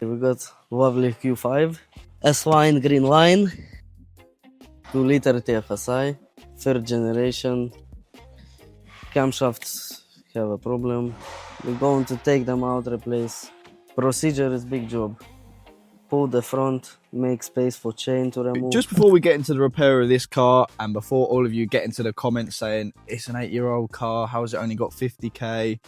Here we got lovely Q5, S-line, green line, 2-liter TFSI, third generation. Camshafts have a problem. We're going to take them out, replace. Procedure is big job. Pull the front, make space for chain to remove. Just before we get into the repair of this car, and before all of you get into the comments saying it's an 8-year-old car, how has it only got 50k?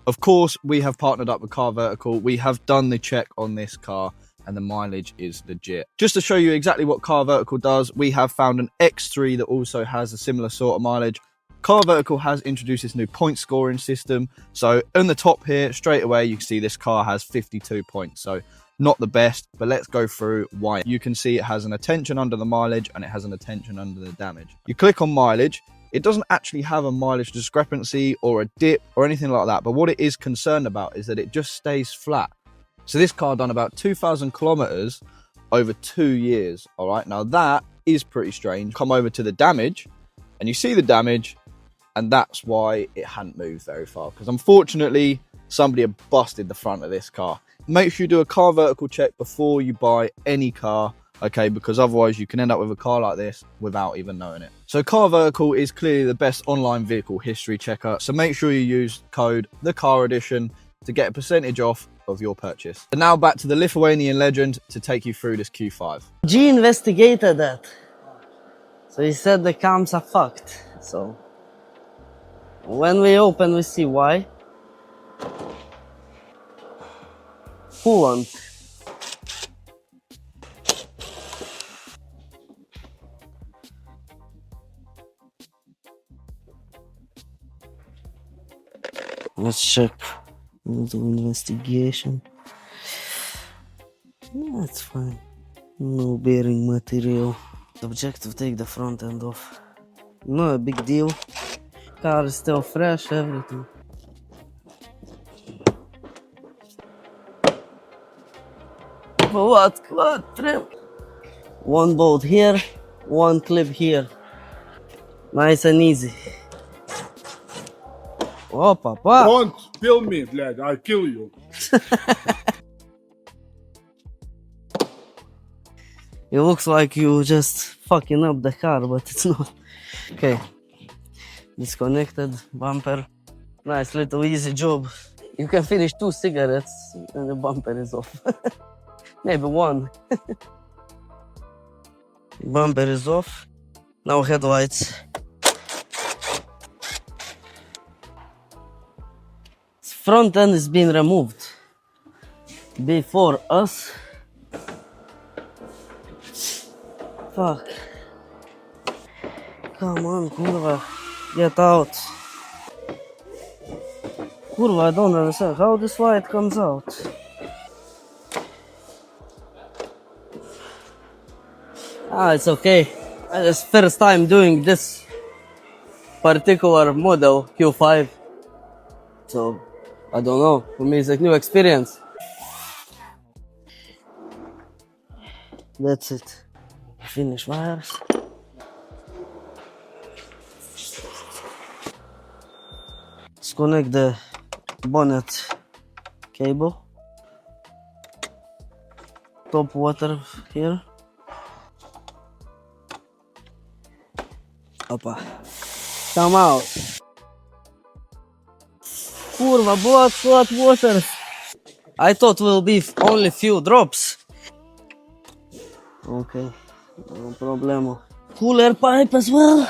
Of course, we have partnered up with carVertical. We have done the check on this car and the mileage is legit. Just to show you exactly what carVertical does, we have found an X3 that also has a similar sort of mileage. carVertical has introduced this new point scoring system. So on the top here, straight away, you can see this car has 52 points. So not the best, but let's go through why. You can see it has an attention under the mileage and it has an attention under the damage. You click on mileage. It doesn't actually have a mileage discrepancy or a dip or anything like that. But what it is concerned about is that it just stays flat. So this car done about 2,000 kilometers over 2 years. All right. Now that is pretty strange. Come over to the damage and you see the damage, and that's why it hadn't moved very far. Because unfortunately, somebody had busted the front of this car. Make sure you do a carVertical check before you buy any car. Okay, because otherwise you can end up with a car like this without even knowing it. So carVertical is clearly the best online vehicle history checker. So make sure you use code TheCarEdition to get a percentage off of your purchase. And now back to the Lithuanian legend to take you through this Q5. G investigated that. So he said the cams are fucked. So when we open, we see why. Coolant. Let's check. We'll do investigation. That's fine. No bearing material. Objective, take the front end off. No big deal. Car is still fresh, everything. What trim? One bolt here, one clip here. Nice and easy. Oh, papa. Don't kill me, блядь, I'll kill you. It looks like you just fucking up the car, but it's not. Okay. Disconnected bumper. Nice little easy job. You can finish 2 cigarettes and the bumper is off. Maybe 1. Bumper is off. Now headlights. Front end is being removed before us. Fuck. Come on, kurva. Get out. Kurva, I don't understand how this light comes out. It's okay. It's first time doing this particular model Q5. So I don't know, for me it's a new experience. That's it. Finish wires. Disconnect the bonnet cable. Top water here. Opa. Come out. Kurva, blood water. I thought will be only few drops. Okay, no problem. Cooler pipe as well.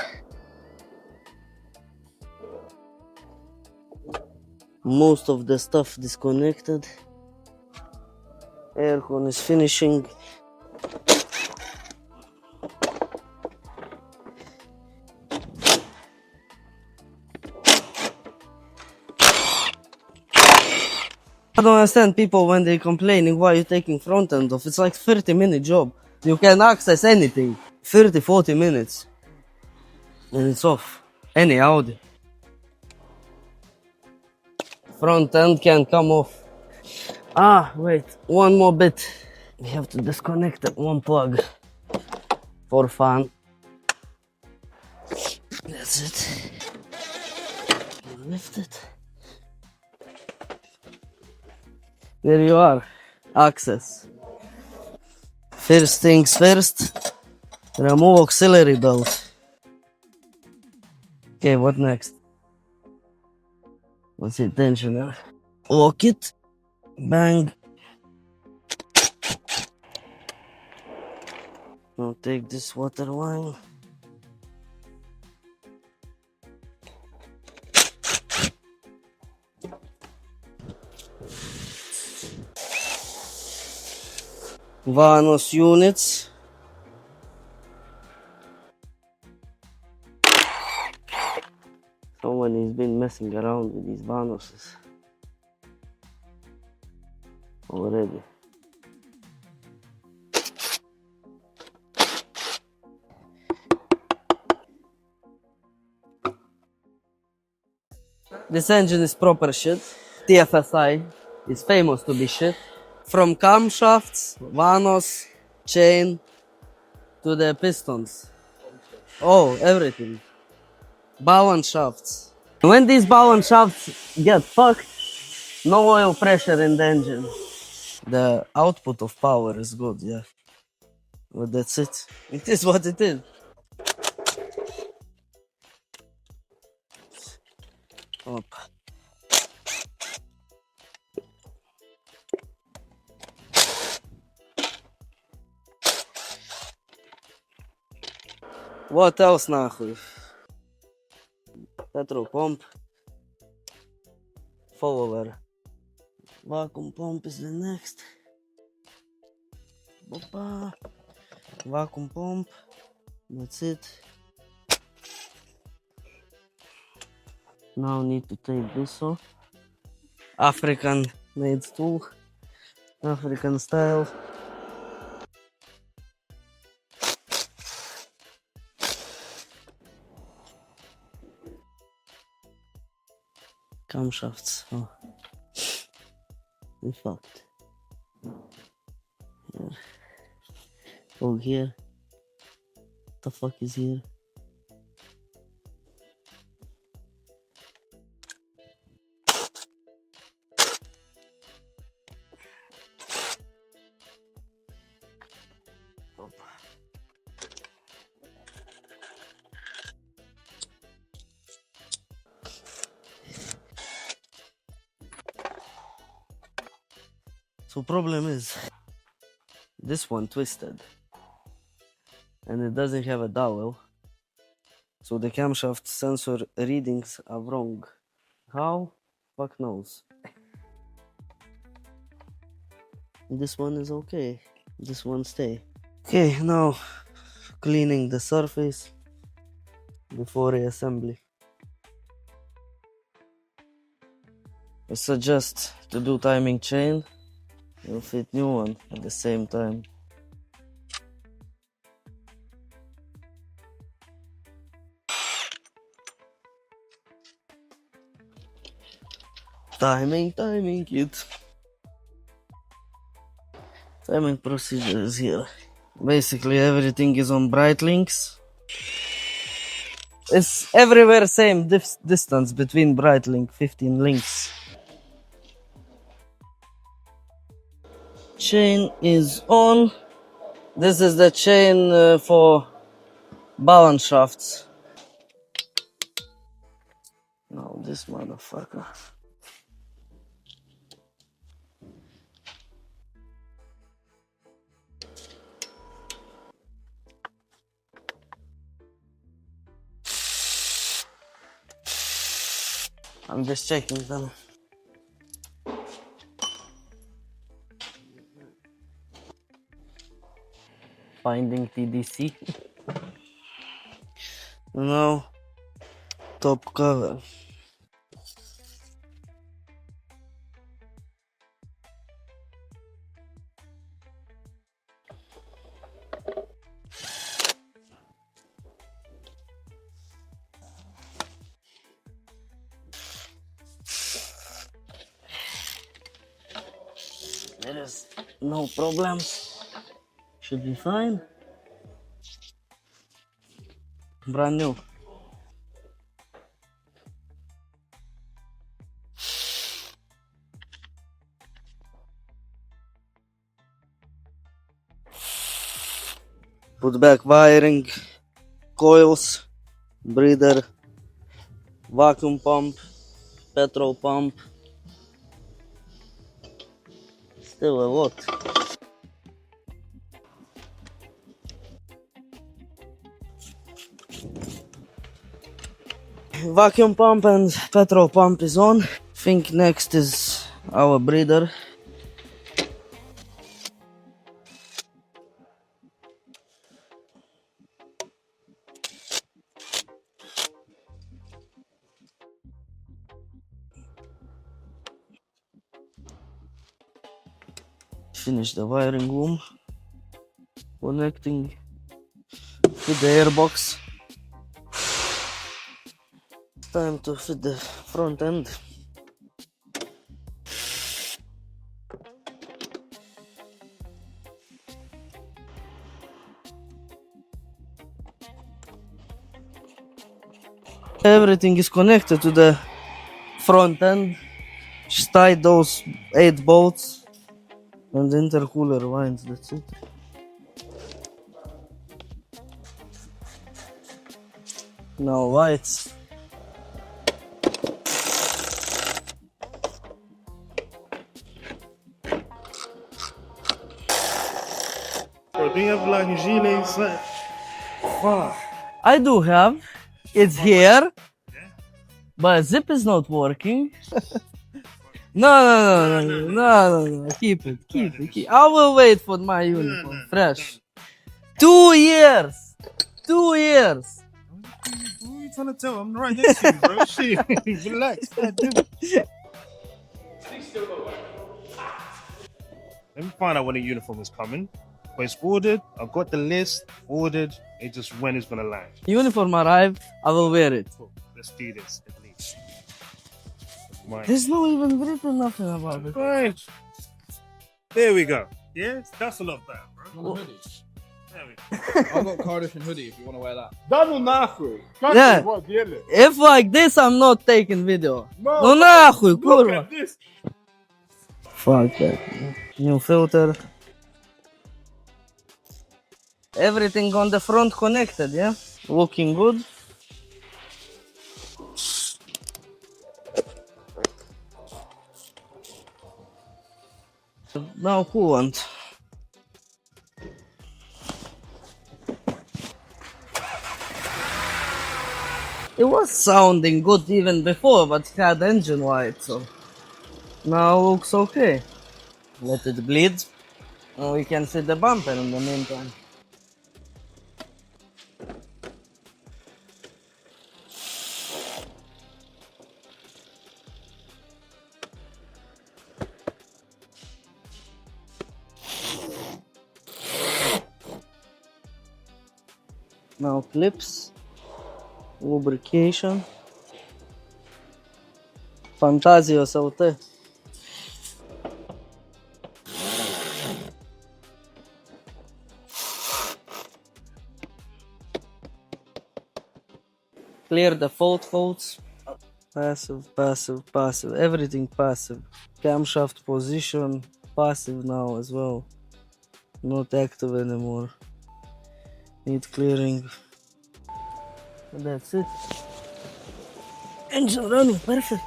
Most of the stuff disconnected. Aircon is finishing. I don't understand people when they complaining why you're taking front end off. It's like 30-minute job. You can access anything. 30-40 minutes. And it's off. Any Audi. Front end can come off. Wait. One more bit. We have to disconnect that one plug. For fun. That's it. Lift it. There you are. access. First things first, remove auxiliary belt. Okay, what next? What's it? Tensioner. Lock it. Bang. Now take this water line. Vanos units. Someone has been messing around with these vanoses already. This engine is proper shit. TFSI is famous to be shit. From camshafts, vanos, chain, to the pistons. Oh, everything. Balance shafts. When these balance shafts get fucked, no oil pressure in the engine. The output of power is good, yeah. But that's it. It is what it is. Up. What else нахуй? Petrol pump. Follower. Vacuum pump is the next. Opa. Vacuum pump. That's it. Now need to take this off. African made tool. African style. Camshafts. Oh. We fucked. Here. Oh, here. What the fuck is here? So problem is, this one twisted and it doesn't have a dowel, so the camshaft sensor readings are wrong. How? Fuck knows. This one is okay, this one stay. Okay, now cleaning the surface before reassembly. I suggest to do timing chain. You'll fit new one at the same time. Timing, kid. Timing procedure is here. Basically everything is on bright links. It's everywhere same distance between bright link, 15 links. Chain is on. This is the chain for balance shafts. Now this motherfucker. I'm just checking them. Finding TDC. Now, top cover. There is no problem. Should be fine. Brand new. Put back wiring, coils, breather, vacuum pump, petrol pump. Still a lot. Vacuum pump and petrol pump is on. Think next is our breather. Finish the wiring loom. Connecting with the airbox. Time to fit the front end. Everything is connected to the front end. Just tie those 8 bolts and the intercooler lines, that's it. Now lights. Bro, do you have like gilets? Fuck. I do have. It's here. But zip is not working. No. Keep it. I will wait for my uniform. Fresh. 2 years. 2 years. Who are you trying to tell? I'm right next to you, bro. Shit. Relax. God damn it. Let me find out when the uniform is coming. But it's ordered. I've got the list ordered. It's just when it's gonna land. Uniform arrived. I will wear it. Cool. Let's do this at least. Mine. There's no even written nothing about it. Fine. There we go. Yeah, that's a lot better, bro. Hoodie. There we go. I've got Cardiff and hoodie if you want to wear that. Да ну нахуй! Как Yeah. ты его делаешь? If like this, I'm not taking video. No, Ну нахуй, Look kurwa. at this! Fuck that. New filter. Everything on the front connected, yeah? Looking good. Now coolant. It was sounding good even before, but it had engine light, so now looks okay. Let it bleed, and we can fit the bumper in the meantime. Now clips, lubrication, Fantazio SLT. Clear the fault codes. Passive, everything passive. Camshaft position, passive now as well. Not active anymore. Need clearing. And that's it. Engine running, perfect.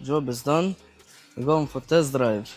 Job is done. We're going for test drive.